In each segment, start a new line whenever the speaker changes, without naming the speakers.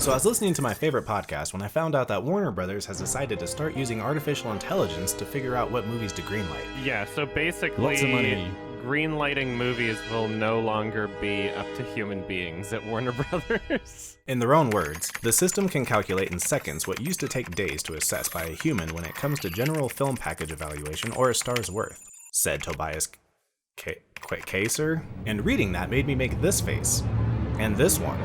So I was listening to my favorite podcast when I found out that Warner Brothers has decided to start using artificial intelligence to figure out what movies to greenlight.
Yeah, so basically,
Lots of money.
greenlighting movies will no longer be up to human beings at Warner Brothers.
In their own words, the system can calculate in seconds what used to take days to assess by a human when it comes to general film package evaluation or a star's worth, said Tobias Kaser. And reading that made me make this face. And this one.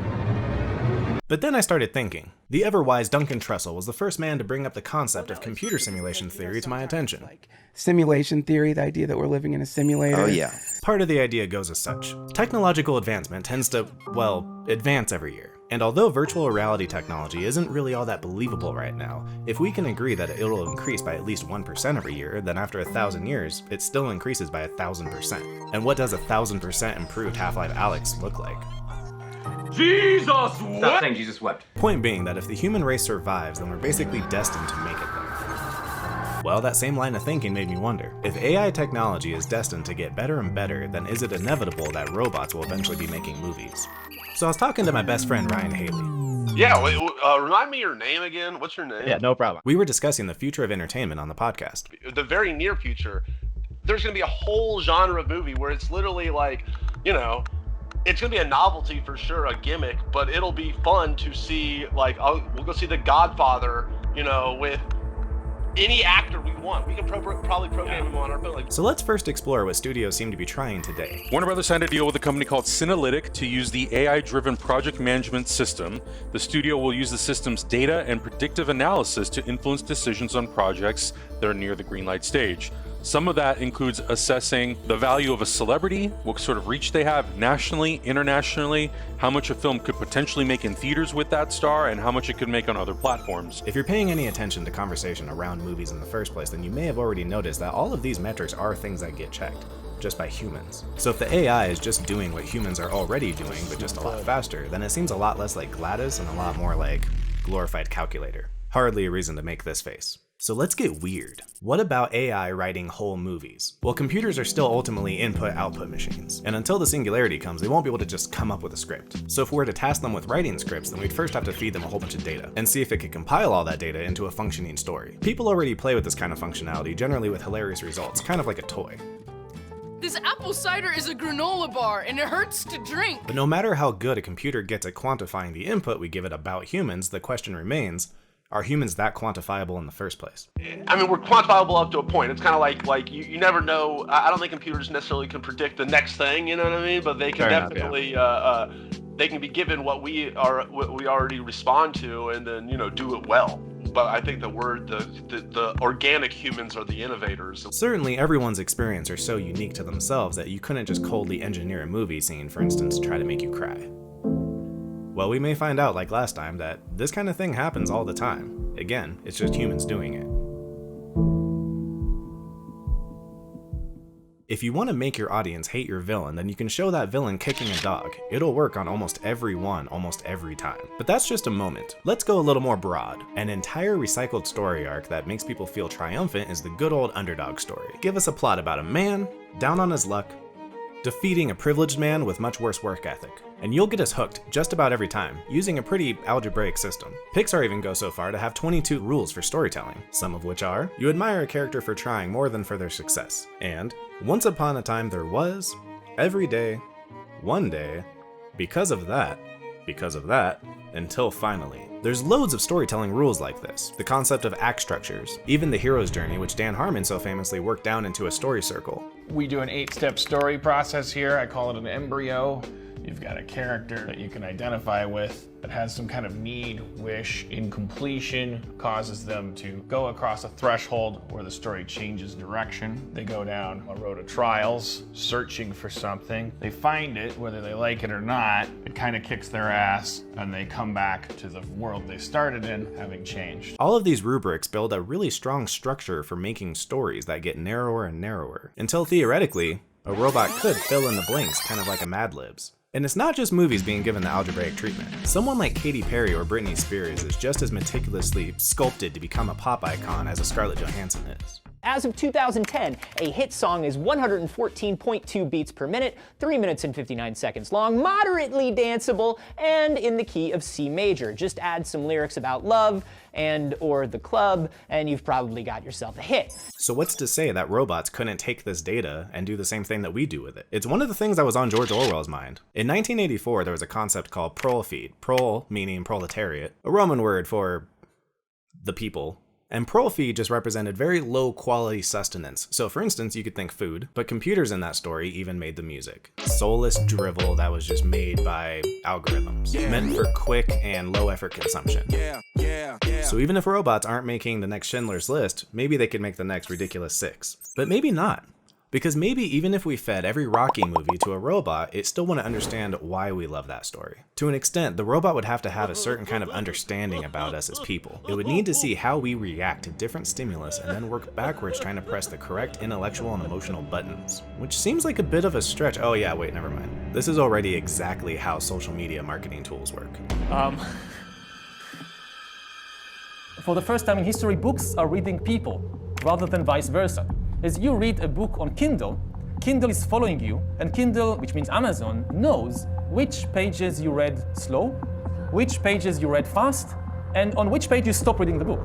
But then I started thinking. The ever-wise Duncan Trussell was the first man to bring up the concept of computer simulation theory to my attention.
Simulation theory, the idea that we're living in a simulator.
Oh yeah.
Part of the idea goes as such. Technological advancement tends to, well, advance every year. And although virtual reality technology isn't really all that believable right now, if we can agree that it'll increase by at least 1% every year, then after 1,000 years, it still increases by 1,000%. And what does 1,000% improved Half-Life Alyx look like?
Jesus wept!
Stop saying Jesus wept.
Point being that if the human race survives, then we're basically destined to make it there. Well, that same line of thinking made me wonder, if AI technology is destined to get better and better, then is it inevitable that robots will eventually be making movies? So I was talking to my best friend Ryan Hailey.
Yeah, remind me your name again. What's your name?
Yeah, no problem.
We were discussing the future of entertainment on the podcast.
The very near future, there's going to be a whole genre of movie where it's literally like, it's going to be a novelty for sure, a gimmick, but it'll be fun to see, like, we'll go see The Godfather, with any actor we want. We can probably program him on our phone.
So let's first explore what studios seem to be trying today.
Warner Brothers signed a deal with a company called CINDERELLA to use the AI-driven project management system. The studio will use the system's data and predictive analysis to influence decisions on projects that are near the greenlight stage. Some of that includes assessing the value of a celebrity, what sort of reach they have nationally, internationally, how much a film could potentially make in theaters with that star, and how much it could make on other platforms.
If you're paying any attention to conversation around movies in the first place, then you may have already noticed that all of these metrics are things that get checked, just by humans. So if the AI is just doing what humans are already doing, but just a lot faster, then it seems a lot less like GLaDOS and a lot more like glorified calculator. Hardly a reason to make this face. So let's get weird. What about AI writing whole movies? Well, computers are still ultimately input-output machines, and until the singularity comes, they won't be able to just come up with a script. So if we were to task them with writing scripts, then we'd first have to feed them a whole bunch of data, and see if it could compile all that data into a functioning story. People already play with this kind of functionality, generally with hilarious results, kind of like a toy.
This apple cider is a granola bar, and it hurts to drink.
But no matter how good a computer gets at quantifying the input we give it about humans, the question remains, are humans that quantifiable in the first place?
I mean, we're quantifiable up to a point. It's kind of like you never know. I don't think computers necessarily can predict the next thing, you know what I mean? But they can definitely, they can be given what we already respond to, and then do it well. But I think the organic humans are the innovators.
Certainly everyone's experience are so unique to themselves that you couldn't just coldly engineer a movie scene, for instance, to try to make you cry. Well, we may find out, like last time, that this kind of thing happens all the time. Again, it's just humans doing it. If you want to make your audience hate your villain, then you can show that villain kicking a dog. It'll work on almost everyone, almost every time. But that's just a moment. Let's go a little more broad. An entire recycled story arc that makes people feel triumphant is the good old underdog story. Give us a plot about a man, down on his luck, defeating a privileged man with much worse work ethic. And you'll get us hooked just about every time, using a pretty algebraic system. Pixar even goes so far to have 22 rules for storytelling, some of which are, you admire a character for trying more than for their success, and once upon a time there was, every day, one day, because of that, until finally. There's loads of storytelling rules like this, the concept of act structures, even the hero's journey, which Dan Harmon so famously worked down into a story circle.
We do an 8-step story process here. I call it an embryo. You've got a character that you can identify with that has some kind of need, wish, incompletion, causes them to go across a threshold where the story changes direction. They go down a road of trials, searching for something. They find it, whether they like it or not. It kind of kicks their ass, and they come back to the world they started in, having changed.
All of these rubrics build a really strong structure for making stories that get narrower and narrower, until theoretically, a robot could fill in the blanks, kind of like a Mad Libs. And it's not just movies being given the algebraic treatment. Someone like Katy Perry or Britney Spears is just as meticulously sculpted to become a pop icon as a Scarlett Johansson is.
As of 2010, a hit song is 114.2 beats per minute, 3 minutes and 59 seconds long, moderately danceable, and in the key of C major. Just add some lyrics about love and or the club, and you've probably got yourself a hit.
So what's to say that robots couldn't take this data and do the same thing that we do with it? It's one of the things that was on George Orwell's mind. In 1984, there was a concept called prolefeed. Prol meaning proletariat, a Roman word for the people. And prolefeed just represented very low quality sustenance. So for instance, you could think food, but computers in that story even made the music. Soulless drivel that was just made by algorithms, meant for quick and low effort consumption. So even if robots aren't making the next Schindler's List, maybe they could make the next Ridiculous Six. But maybe not. Because maybe even if we fed every Rocky movie to a robot, it still wouldn't understand why we love that story. To an extent, the robot would have to have a certain kind of understanding about us as people. It would need to see how we react to different stimulus and then work backwards trying to press the correct intellectual and emotional buttons. Which seems like a bit of a stretch. Oh yeah, wait, never mind. This is already exactly how social media marketing tools work.
For the first time in history, books are reading people rather than vice versa. As you read a book on Kindle, Kindle is following you, and Kindle, which means Amazon, knows which pages you read slow, which pages you read fast, and on which page you stop reading the book.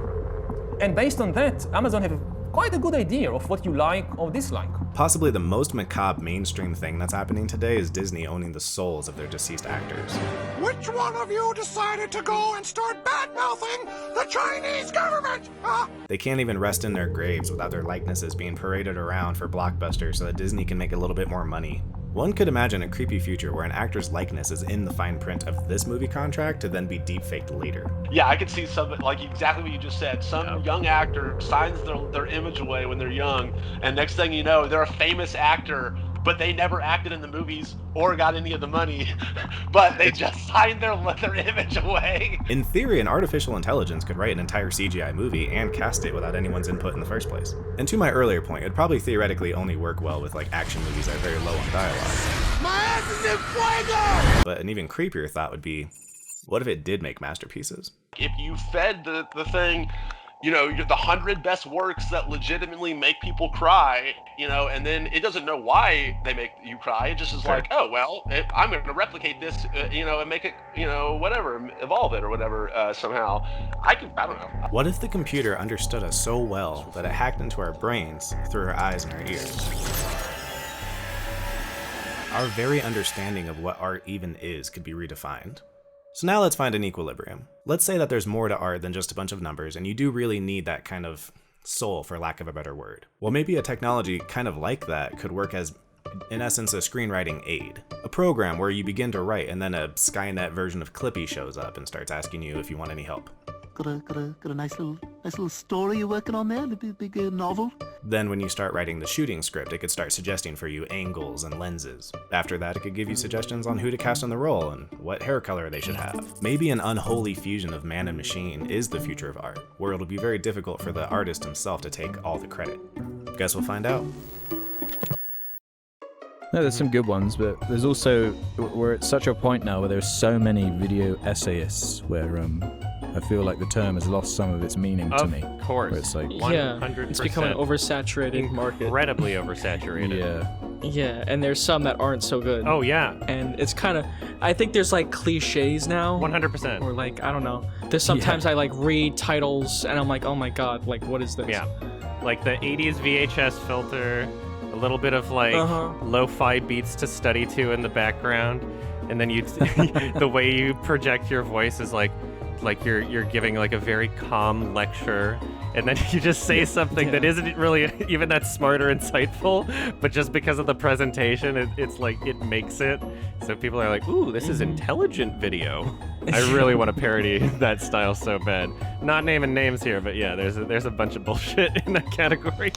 And based on that, Amazon have quite a good idea of what you like or dislike.
Possibly the most macabre mainstream thing that's happening today is Disney owning the souls of their deceased actors.
Which one of you decided to go and start bad-mouthing the Chinese government?
They can't even rest in their graves without their likenesses being paraded around for blockbusters so that Disney can make a little bit more money. One could imagine a creepy future where an actor's likeness is in the fine print of this movie contract to then be deepfaked later.
Yeah, I could see some, like exactly what you just said. Some young actor signs their image away when they're young, and next thing you know, they're a famous actor, but they never acted in the movies or got any of the money, but they just signed their image away.
In theory, an artificial intelligence could write an entire CGI movie and cast it without anyone's input in the first place. And to my earlier point, it'd probably theoretically only work well with like action movies that are very low on dialogue.
My ass is in fuego!
But an even creepier thought would be, what if it did make masterpieces?
If you fed the thing, you know, the 100 best works that legitimately make people cry, you know, and then it doesn't know why they make you cry. It just is like, oh, well, I'm going to replicate this, you know, and make it, you know, whatever, evolve it or whatever somehow. I don't know.
What if the computer understood us so well that it hacked into our brains through our eyes and our ears? Our very understanding of what art even is could be redefined. So now let's find an equilibrium. Let's say that there's more to art than just a bunch of numbers, and you do really need that kind of soul, for lack of a better word. Well, maybe a technology kind of like that could work as, in essence, a screenwriting aid. A program where you begin to write, and then a Skynet version of Clippy shows up and starts asking you if you want any help.
Got a nice little story you're working on there, big novel.
Then when you start writing the shooting script, it could start suggesting for you angles and lenses. After that, it could give you suggestions on who to cast in the role and what hair color they should have. Maybe an unholy fusion of man and machine is the future of art, where it'll be very difficult for the artist himself to take all the credit. Guess we'll find out.
No, there's some good ones, but there's also, we're at such a point now where there's so many video essayists where I feel like the term has lost some of its meaning to me.
Of course.
Where it's like,
100%.
It's become an oversaturated market.
Incredibly oversaturated.
Yeah, and there's some that aren't so good.
Oh, yeah.
And it's kind of, I think there's like cliches now.
100%.
Or like, I don't know. There's sometimes I like read titles and I'm like, oh my god, like what is this?
Yeah. Like the 80s VHS filter, a little bit of like lo-fi beats to study to in the background, and then you, the way you project your voice is like you're giving like a very calm lecture, and then you just say something that isn't really even that smart or insightful, but just because of the presentation, it's like it makes it. So people are like, ooh, this is intelligent video. I really want to parody that style so bad. Not naming names here, but yeah, there's a bunch of bullshit in that category.